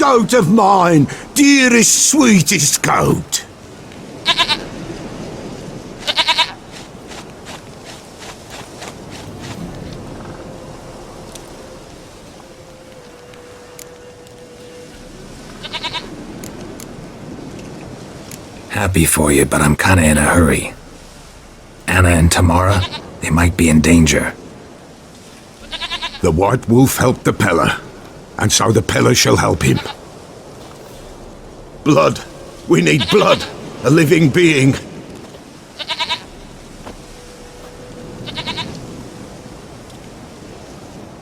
goat of mine, dearest, sweetest goat. Happy for you, but I'm kinda in a hurry. Anna and Tamara, they might be in danger. The White Wolf helped the Peller, and so the Peller shall help him. Blood. We need blood. A living being.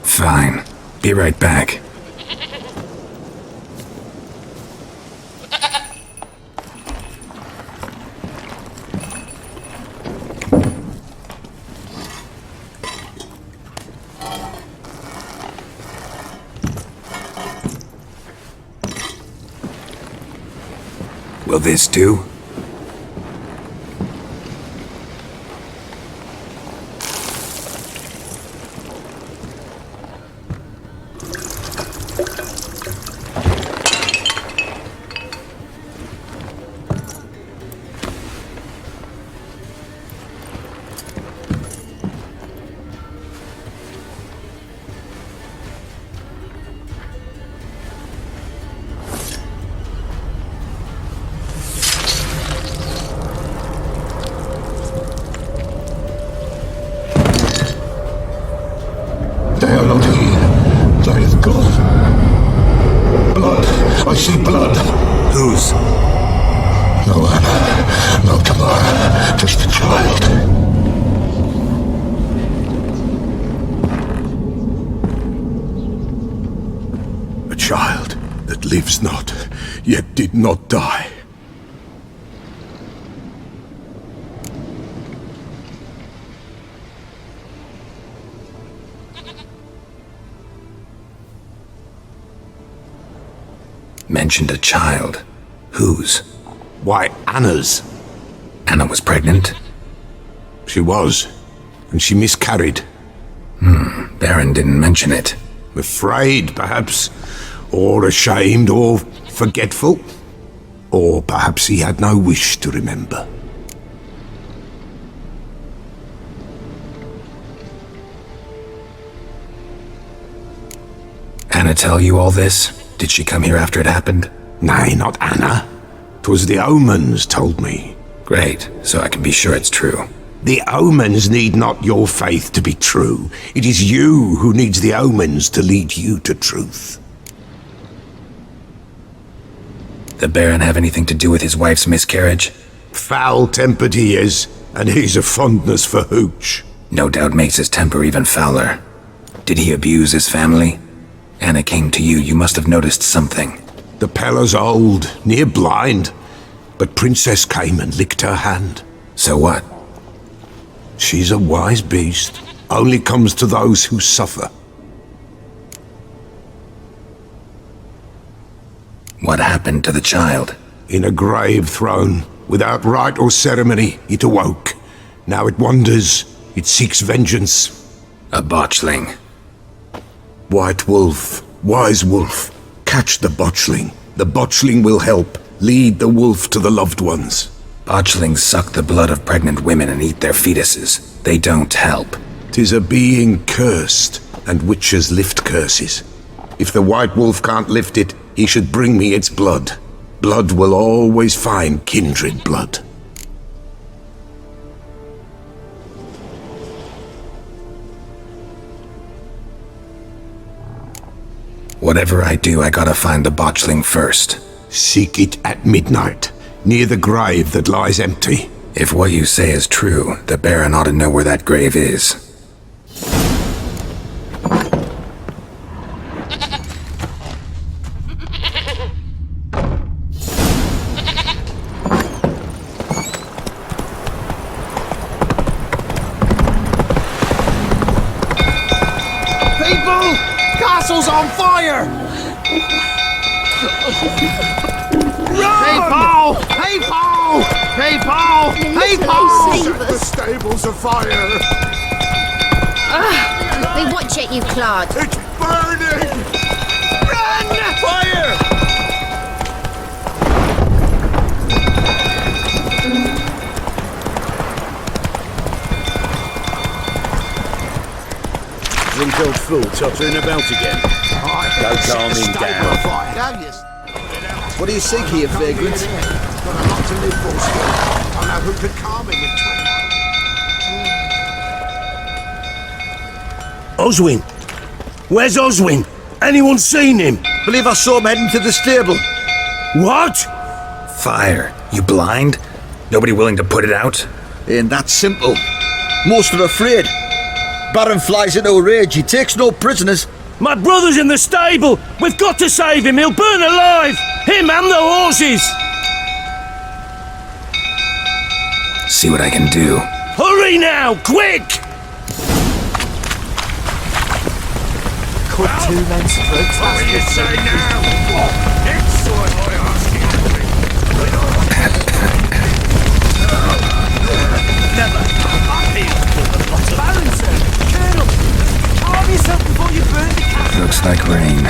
Fine. Be right back. Will this do? They are not here. They have gone. Blood. I see blood. Whose? No Anna. No Tamara. Just a child. A child that lives not, yet did not die. Mentioned a child. Whose? Why, Anna's. Anna was pregnant? She was, and she miscarried. Baron didn't mention it. Afraid, perhaps, or ashamed, or forgetful. Or perhaps he had no wish to remember. Anna tell you all this? Did she come here after it happened? Nay, not Anna. 'Twas the omens told me. Great, so I can be sure it's true. The omens need not your faith to be true. It is you who needs the omens to lead you to truth. The Baron have anything to do with his wife's miscarriage? Foul-tempered he is, and he's a fondness for hooch. No doubt makes his temper even fouler. Did he abuse his family? Anna came to you, you must have noticed something. The Peller's old, near blind, but Princess came and licked her hand. So what? She's a wise beast, only comes to those who suffer. What happened to the child? In a grave thrown, without rite or ceremony, it awoke. Now it wanders, it seeks vengeance. A botchling. White Wolf, wise wolf, catch the botchling. The botchling will help, lead the wolf to the loved ones. Botchlings suck the blood of pregnant women and eat their fetuses. They don't help. 'Tis a being cursed, and witches lift curses. If the White Wolf can't lift it, he should bring me its blood. Blood will always find kindred blood. Whatever I do, I gotta find the botchling first. Seek it at midnight, near the grave that lies empty. If what you say is true, the Baron ought to know where that grave is. Castle's on fire! Run! Hey, Paul! Hey, Paul! Hey, Paul! Hey, Paul! Save us. The stable's afire! We watch it, you clod. It's burning! Run! Fire! drink-old fool tottering about again. Go calm him down. What do you seek here, vagrant? Got a lot to live for still. I know who could calm him in Oswin? Where's Oswin? Anyone seen him? Believe I saw him heading to the stable. What? Fire. You blind? Nobody willing to put it out? Ain't that simple. Most are afraid. Baron flies into a rage. He takes no prisoners. My brother's in the stable! We've got to save him! He'll burn alive! Him and the horses! See what I can do. Hurry now! Quick! Cut 2 men's throats. What will you say now? Next time I ask you to drink. Never. Baron, sir. Colonel. Calm yourself before you burn the castle. Looks like rain.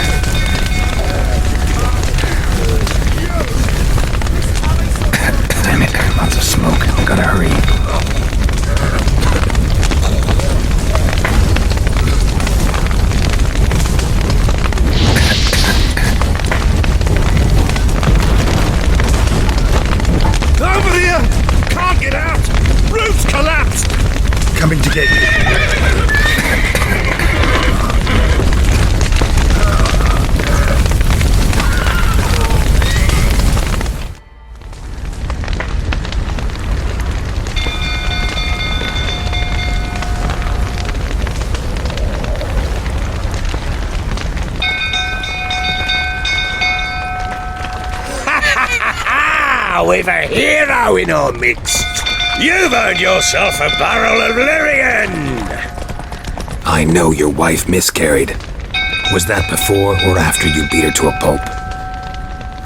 Damn it, lots of smoke. Gotta hurry. Over here! Can't get out! Roof's collapsed! Coming to get you. We've a hero in our midst! You've earned yourself a barrel of Lyrian! I know your wife miscarried. Was that before or after you beat her to a pulp?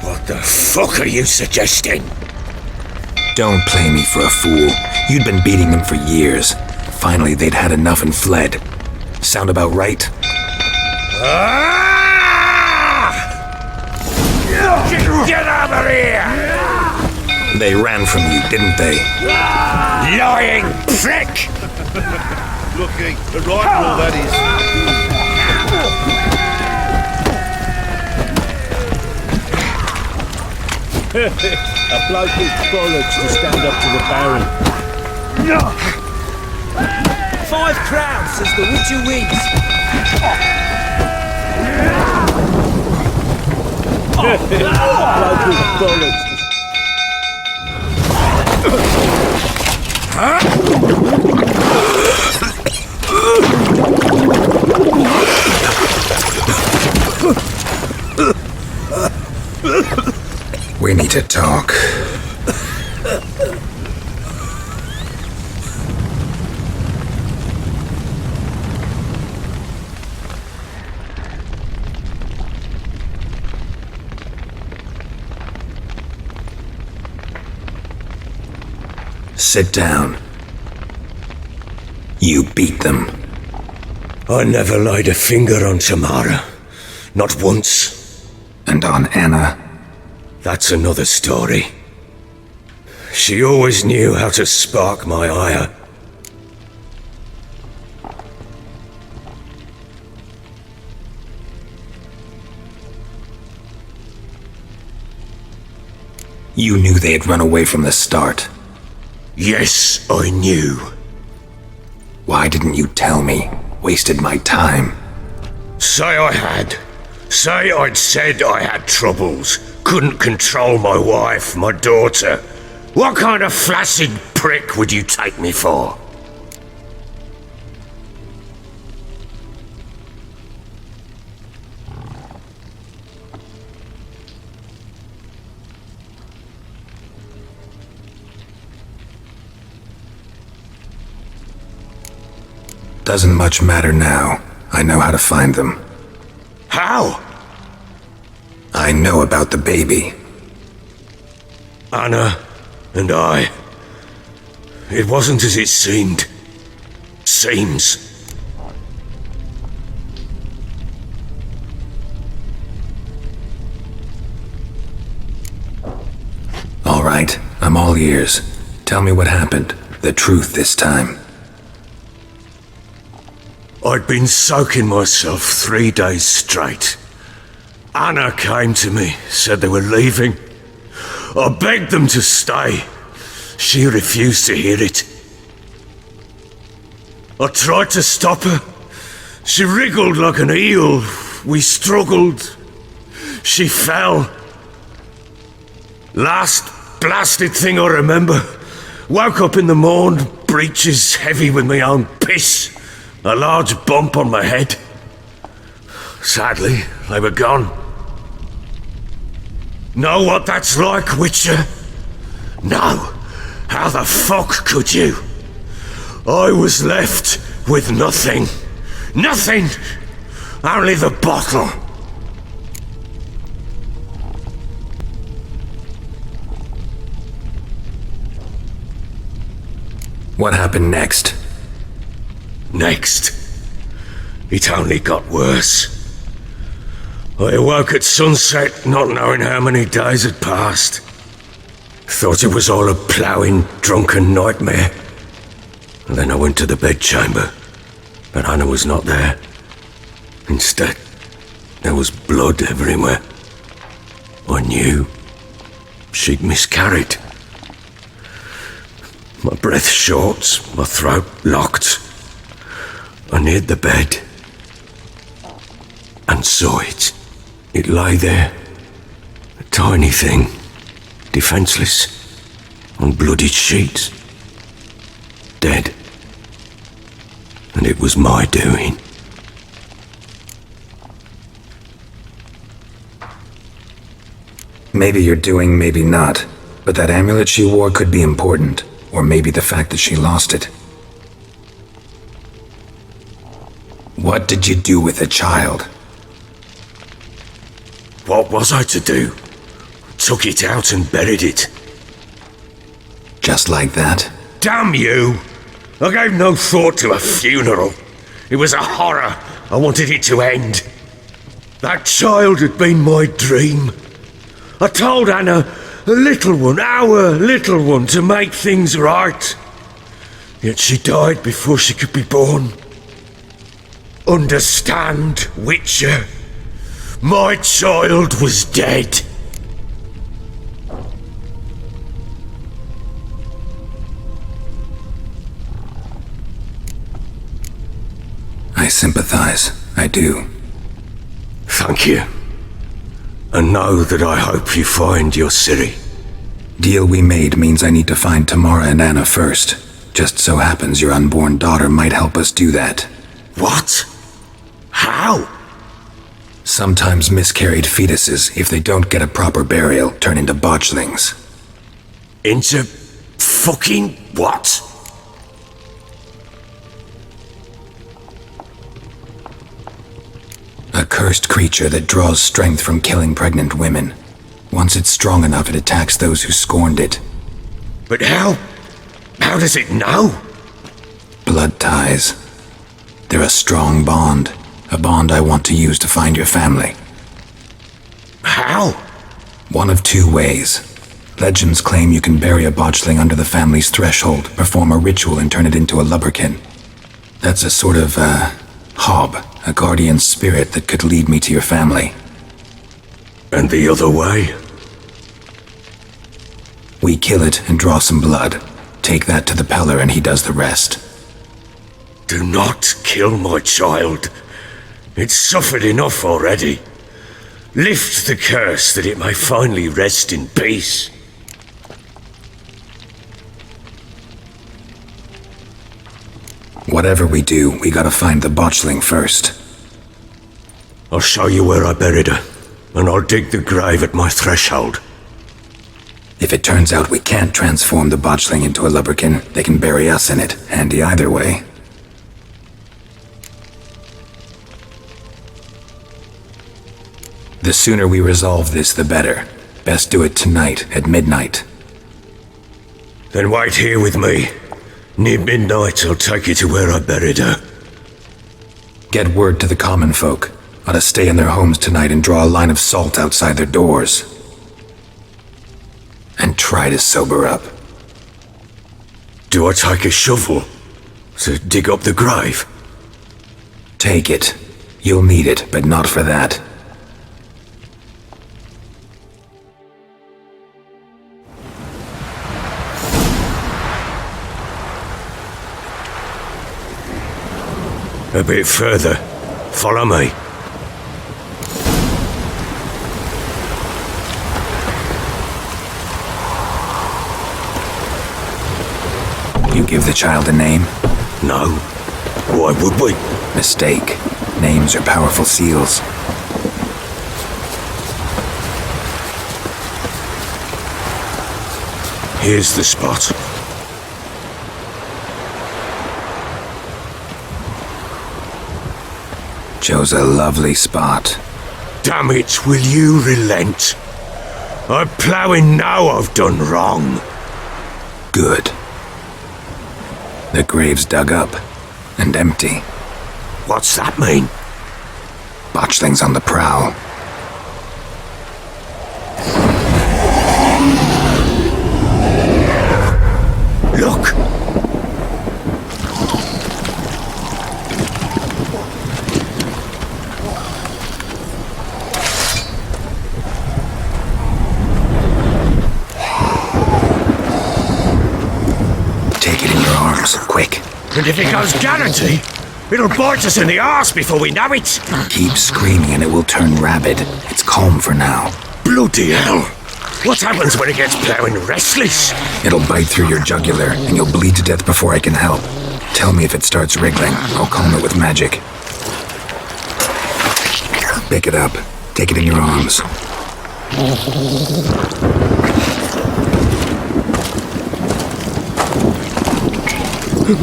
What the fuck are you suggesting? Don't play me for a fool. You'd been beating them for years. Finally, they'd had enough and fled. Sound about right? Get over here! They ran from you, didn't they? Lying prick! Lucky, the rifle, that is. A bloke with bollocks to stand up to the Baron. 5 crowns says the witch who wins. A bloke with bollocks. We need to talk. Sit down. You beat them. I never laid a finger on Tamara. Not once. And on Anna. That's another story. She always knew how to spark my ire. You knew they had run away from the start. Yes, I knew. Why didn't you tell me? Wasted my time. Say I had. Say I'd said I had troubles. Couldn't control my wife, my daughter. What kind of flaccid prick would you take me for? Doesn't much matter now. I know how to find them. How? I know about the baby. Anna and I. It wasn't as it seemed. Seems. All right, I'm all ears. Tell me what happened. The truth this time. I'd been soaking myself 3 days straight. Anna came to me, said they were leaving. I begged them to stay. She refused to hear it. I tried to stop her. She wriggled like an eel. We struggled. She fell. Last blasted thing I remember. Woke up in the morn, breeches heavy with my own piss. A large bump on my head. Sadly, they were gone. Know what that's like, Witcher? No. How the fuck could you? I was left with nothing. Nothing! Only the bottle. What happened next? Next, it only got worse. I awoke at sunset, not knowing how many days had passed. Thought it was all a ploughing, drunken nightmare. And then I went to the bedchamber, but Anna was not there. Instead, there was blood everywhere. I knew she'd miscarried. My breath short, my throat locked. I neared the bed and saw it. It lay there, a tiny thing, defenseless, on bloodied sheets. Dead. And it was my doing. Maybe you're doing, maybe not. But that amulet she wore could be important. Or maybe the fact that she lost it. What did you do with the child? What was I to do? Took it out and buried it. Just like that? Damn you! I gave no thought to a funeral. It was a horror. I wanted it to end. That child had been my dream. I told Anna, a little one, our little one, to make things right. Yet she died before she could be born. Understand, Witcher? My child was dead. I sympathize. I do. Thank you. And know that I hope you find your Ciri. Deal we made means I need to find Tamara and Anna first. Just so happens your unborn daughter might help us do that. What? How? Sometimes miscarried fetuses, if they don't get a proper burial, turn into botchlings. Into fucking what? A cursed creature that draws strength from killing pregnant women. Once it's strong enough, it attacks those who scorned it. But how? How does it know? Blood ties. They're a strong bond. A bond I want to use to find your family. How? One of two ways. Legends claim you can bury a botchling under the family's threshold, perform a ritual and turn it into a lubberkin. That's a sort of, hob, a guardian spirit that could lead me to your family. And the other way? We kill it and draw some blood. Take that to the Peller and he does the rest. Do not kill my child. It's suffered enough already. Lift the curse that it may finally rest in peace. Whatever we do, we gotta find the botchling first. I'll show you where I buried her, and I'll dig the grave at my threshold. If it turns out we can't transform the botchling into a lubberkin, they can bury us in it. Handy either way. The sooner we resolve this, the better. Best do it tonight, at midnight. Then wait here with me. Near midnight, I'll take you to where I buried her. Get word to the common folk. Ought to stay in their homes tonight and draw a line of salt outside their doors. And try to sober up. Do I take a shovel to dig up the grave? Take it. You'll need it, but not for that. A bit further. Follow me. You give the child a name? No. Why would we? Mistake. Names are powerful seals. Here's the spot. Chose a lovely spot. Damn it, will you relent? I'm ploughing now I've done wrong. Good. The grave's dug up and empty. What's that mean? Botchlings on the prowl. Look! Take it in your arms, quick. And if it goes guarantee, it'll bite us in the arse before we know it. Keep screaming and it will turn rabid. It's calm for now. Bloody hell! What happens when it gets ploughing restless? It'll bite through your jugular and you'll bleed to death before I can help. Tell me if it starts wriggling. I'll calm it with magic. Pick it up. Take it in your arms.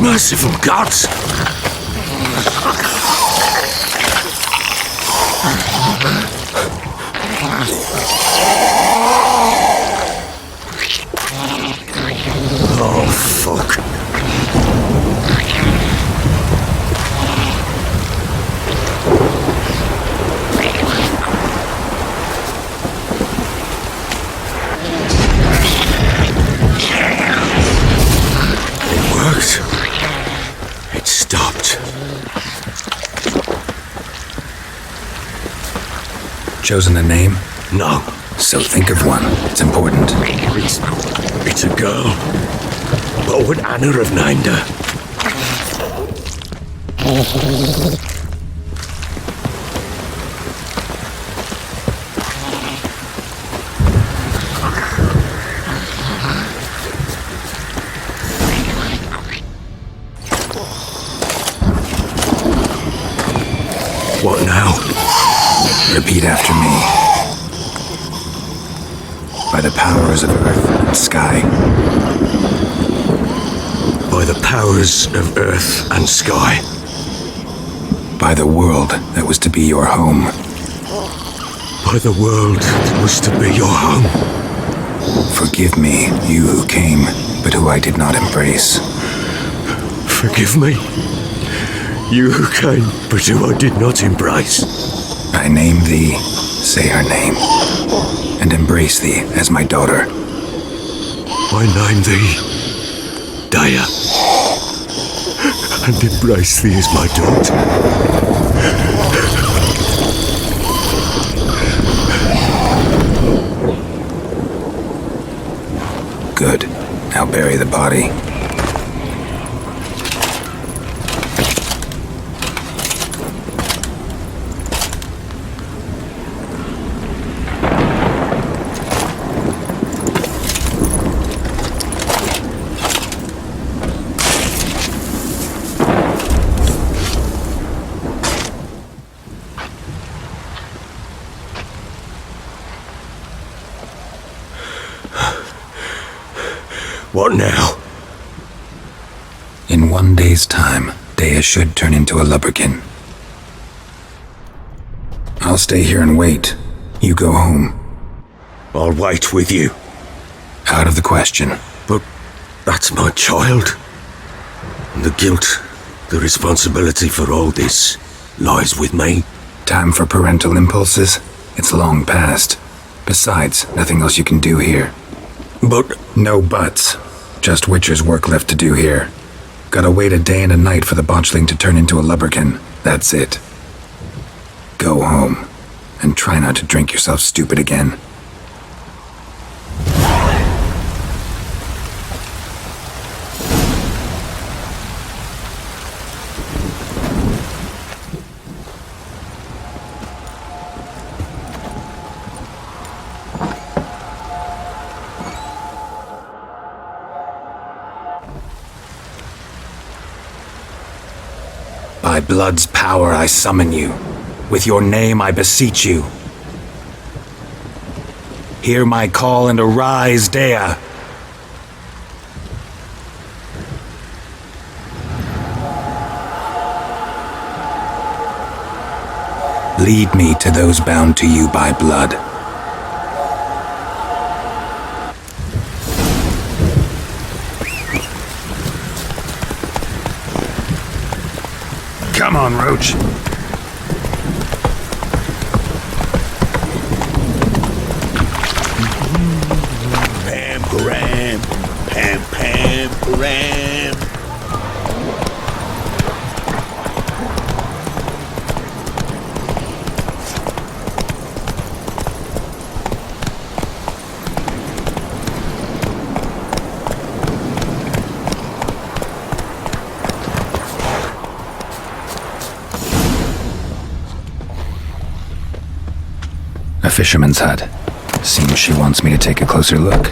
Merciful gods! Oh, fuck. It worked. It stopped. Chosen a name? No. So think of one. It's important. It's a girl. What would Anna have named her? What now? Repeat after me. By the powers of earth and sky. By the powers of earth and sky. By the world that was to be your home. By the world that was to be your home. Forgive me, you who came, but who I did not embrace. Forgive me. You who came, but who I did not embrace. I name thee, say her name, and embrace thee as my daughter. I name thee Daya, and embrace thee as my daughter. Good. Now bury the body. What now? In 1 day's time, Daya should turn into a lubberkin. I'll stay here and wait. You go home. I'll wait with you. Out of the question. But that's my child. And the guilt, the responsibility for all this lies with me. Time for parental impulses? It's long past. Besides, nothing else you can do here. But No buts. Just Witcher's work left to do here. Gotta wait a day and a night for the botchling to turn into a lubberkin, That's it. Go home, and try not to drink yourself stupid again. By blood's power I summon you. With your name I beseech you. Hear my call and arise, Dea. Lead me to those bound to you by blood. Come on, Roach. Pam, param. Pam, pam, param. A fisherman's hut. Seems she wants me to take a closer look.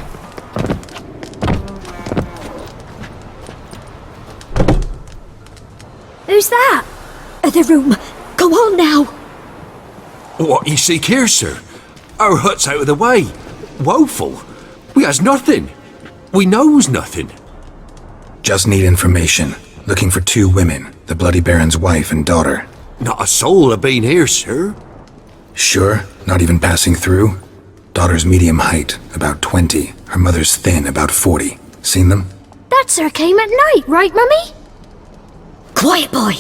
Who's that? The room. Go on now. What you seek here, sir? Our hut's out of the way. Woeful. We has nothing. We knows nothing. Just need information. Looking for 2 women, the Bloody Baron's wife and daughter. Not a soul have been here, sir. Sure? Not even passing through? Daughter's medium height, about 20. Her mother's thin, about 40. Seen them? That sir came at night, right, Mummy? Quiet, boy.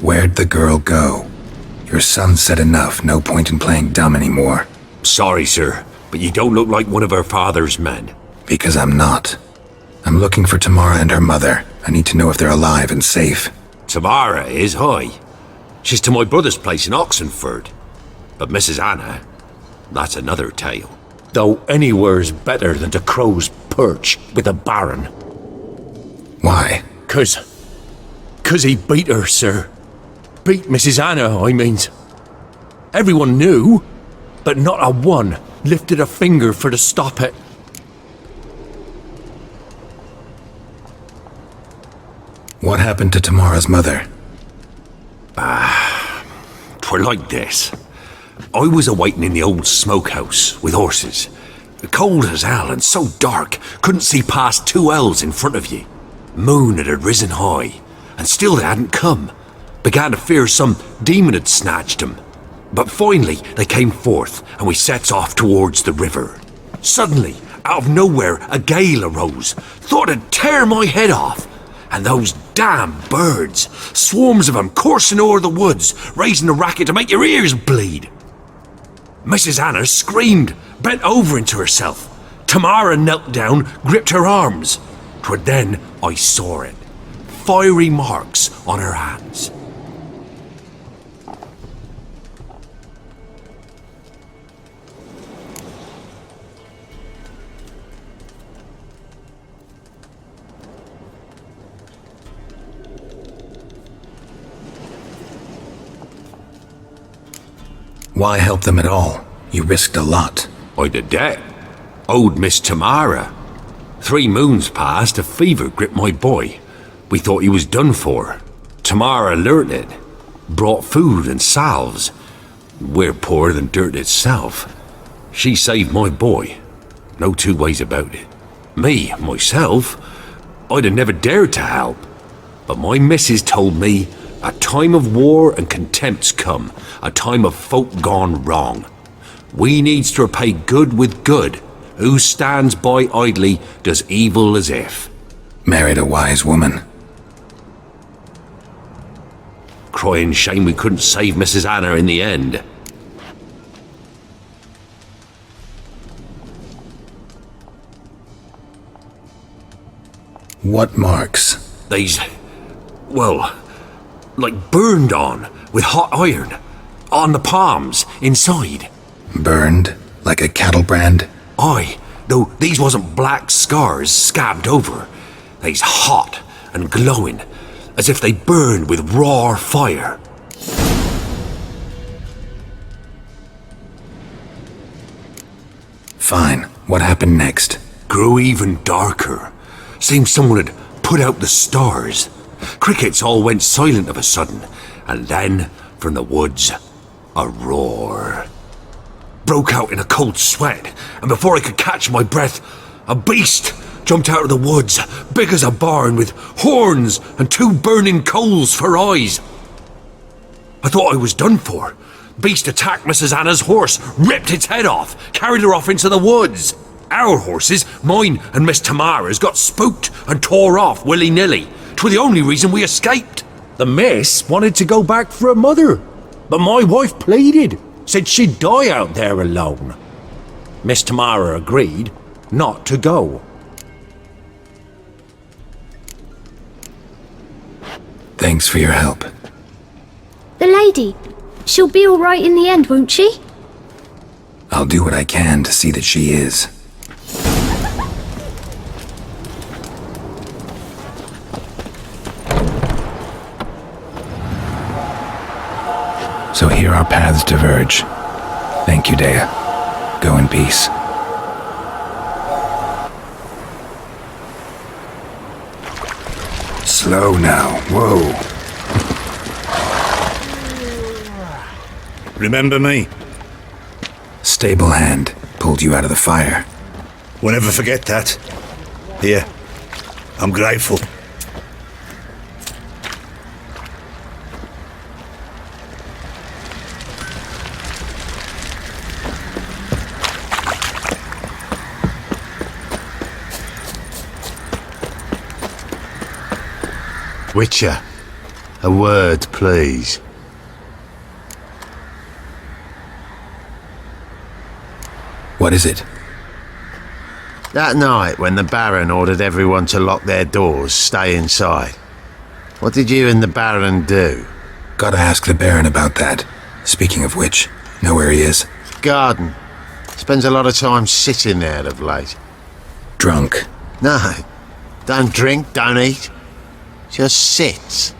Where'd the girl go? Your son said enough, no point in playing dumb anymore. Sorry, sir, but you don't look like one of our father's men. Because I'm not. I'm looking for Tamara and her mother. I need to know if they're alive and safe. Tamara is, hi. She's to my brother's place in Oxenford. But Mrs. Anna, that's another tale. Though anywhere's better than to Crow's Perch with a baron. Why? 'Cause he beat her, sir. Beat Mrs. Anna, I means. Everyone knew, but not a one lifted a finger for to stop it. What happened to Tamara's mother? 'Twere like this. I was awaiting in the old smokehouse with horses. Cold as hell and so dark, couldn't see past 2 ells in front of ye. Moon had risen high, and still they hadn't come. Began to fear some demon had snatched them. But finally they came forth, and we sets off towards the river. Suddenly, out of nowhere, a gale arose. Thought it'd tear my head off. And those damn birds, swarms of them coursing o'er the woods, raising a racket to make your ears bleed. Mrs. Anna screamed, bent over into herself. Tamara knelt down, gripped her arms. 'Twere then I saw it. Fiery marks on her hands. Why help them at all? You risked a lot. I'd a debt. Owed Miss Tamara. 3 moons passed, a fever gripped my boy. We thought he was done for. Tamara learnt it. Brought food and salves. We're poorer than dirt itself. She saved my boy. No 2 ways about it. Me, myself, I'd have never dared to help. But my missus told me a time of war and contempt's come, a time of folk gone wrong. We needs to repay good with good. Who stands by idly does evil as if. Married a wise woman. Crying shame we couldn't save Mrs. Anna in the end. What marks? They's, well, like burned on with hot iron. On the palms, inside. Burned? Like a cattle brand? Aye, though these wasn't black scars scabbed over. They's hot and glowing, as if they burned with raw fire. Fine. What happened next? Grew even darker. Seemed someone had put out the stars. Crickets all went silent of a sudden, and then, from the woods, a roar. Broke out in a cold sweat, and before I could catch my breath, a beast jumped out of the woods, big as a barn, with horns and 2 burning coals for eyes. I thought I was done for. Beast attacked Mrs. Anna's horse, ripped its head off, carried her off into the woods. Our horses, mine and Miss Tamara's, got spooked and tore off willy-nilly. 'Twere the only reason we escaped. The miss wanted to go back for her mother, but my wife pleaded, said she'd die out there alone. Miss Tamara agreed not to go. Thanks for your help. The lady. She'll be all right in the end, won't she? I'll do what I can to see that she is. So here our paths diverge. Thank you, Dea. Go in peace. Slow now. Whoa. Remember me? Stable hand pulled you out of the fire. We'll never forget that. Here, I'm grateful. Witcher, a word, please. What is it? That night when the Baron ordered everyone to lock their doors, stay inside. What did you and the Baron do? Gotta ask the Baron about that. Speaking of which, know where he is? Garden. Spends a lot of time sitting there of late. Drunk. No, don't drink, don't eat. Just sits.